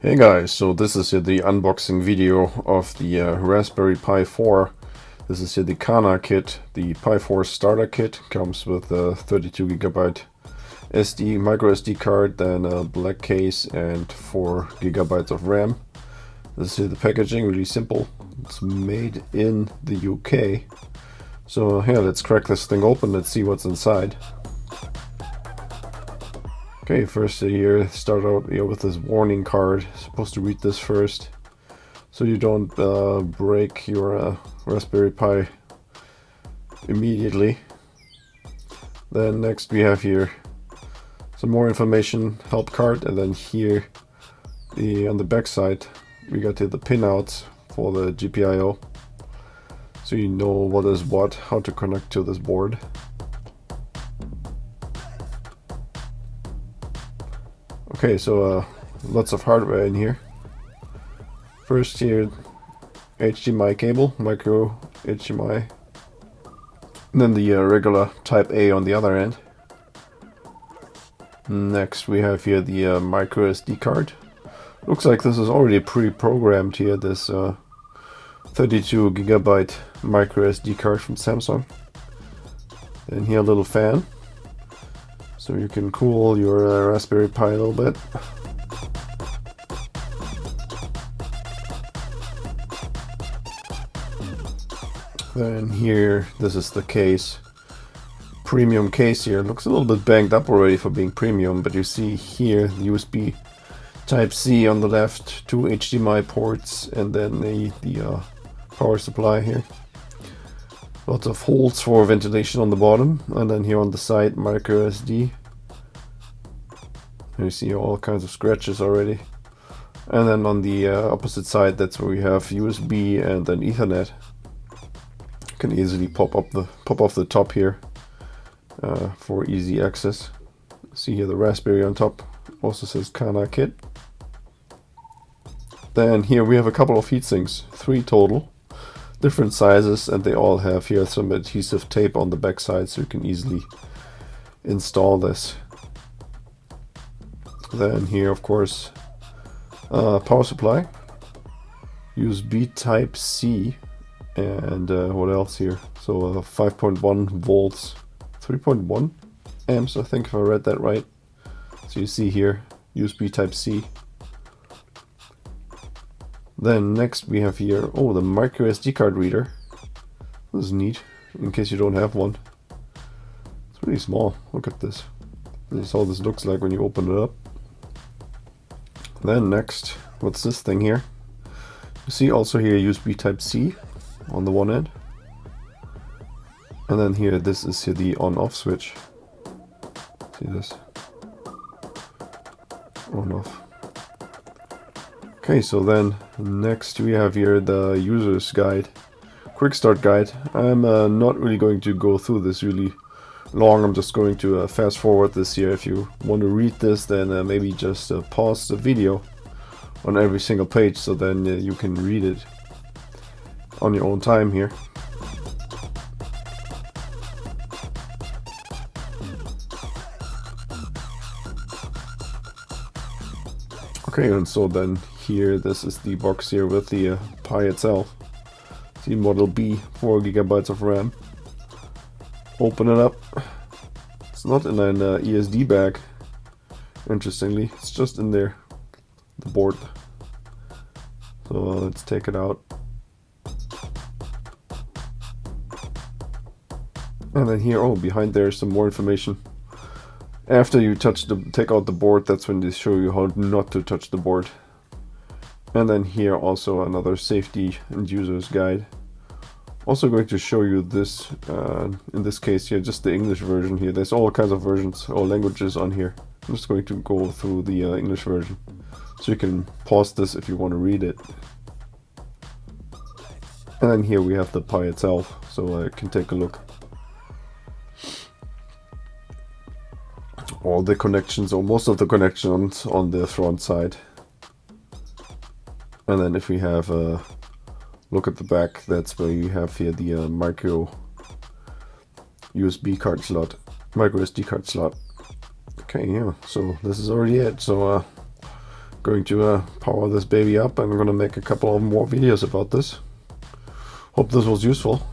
Hey guys, so this is the unboxing video of the Raspberry Pi 4. This is the CanaKit, the Pi 4 starter kit. Comes with a 32GB micro SD card, then a black case and 4GB of RAM. This is the packaging, really simple. It's made in the UK. So yeah, let's crack this thing open, let's see what's inside. Okay, first here, start out with this warning card. Supposed to read this first, so you don't break your Raspberry Pi immediately. Then next we have here some more information, help card, and then here on the back side we got here the pinouts for the GPIO, so you know what is what, how to connect to this board. Okay, so lots of hardware in here. First here, HDMI cable, micro HDMI. And then the regular Type A on the other end. Next we have here the micro SD card. Looks like this is already pre-programmed here, this 32GB micro SD card from Samsung. And here a little fan, so you can cool your Raspberry Pi a little bit. Then here, this is the case. Premium case here. Looks a little bit banged up already for being premium, but you see here the USB Type-C on the left, two HDMI ports, and then the power supply here. Lots of holes for ventilation on the bottom, and then here on the side, micro SD. You see all kinds of scratches already. And then on the opposite side, that's where we have USB and then Ethernet. You can easily pop off the top here for easy access. See here the Raspberry on top. Also says CanaKit. Then here we have a couple of heatsinks, 3 total, different sizes, and they all have here some adhesive tape on the back side, so you can easily install this. Then here, of course, power supply, USB Type-C, and what else here? So 5.1 volts, 3.1 amps, I think, if I read that right. So you see here, USB Type-C. Then next we have here, the micro SD card reader. This is neat, in case you don't have one. It's really small, look at this. This is how this looks like when you open it up. Then next, what's this thing here? You see also here USB Type-C on the one end. And then here, this is here the on-off switch. See this? On-off. Okay, so then next we have here the user's guide, quick start guide. I'm not really going to go through this really long. I'm just going to fast forward this here. If you want to read this, then maybe just pause the video on every single page, so then you can read it on your own time here. Okay, and so then here, this is the box here with the Pi itself. See, Model B, 4GB of RAM. Open it up. It's not in an ESD bag, interestingly. It's just in there, the board. So let's take it out. And then here, behind there is some more information. After you take out the board, that's when they show you how not to touch the board. And then here also another safety and user's guide. Also going to show you this, in this case here, just the English version here. There's all kinds of versions or languages on here. I'm just going to go through the English version, so you can pause this if you want to read it. And then here we have the Pi itself, so I can take a look. All the connections, or most of the connections, on the front side. And then if we have a look at the back, that's where you have here the micro USB card slot, micro SD card slot. Okay, yeah, so this is already it. So going to power this baby up, and I'm going to make a couple of more videos about this. Hope this was useful.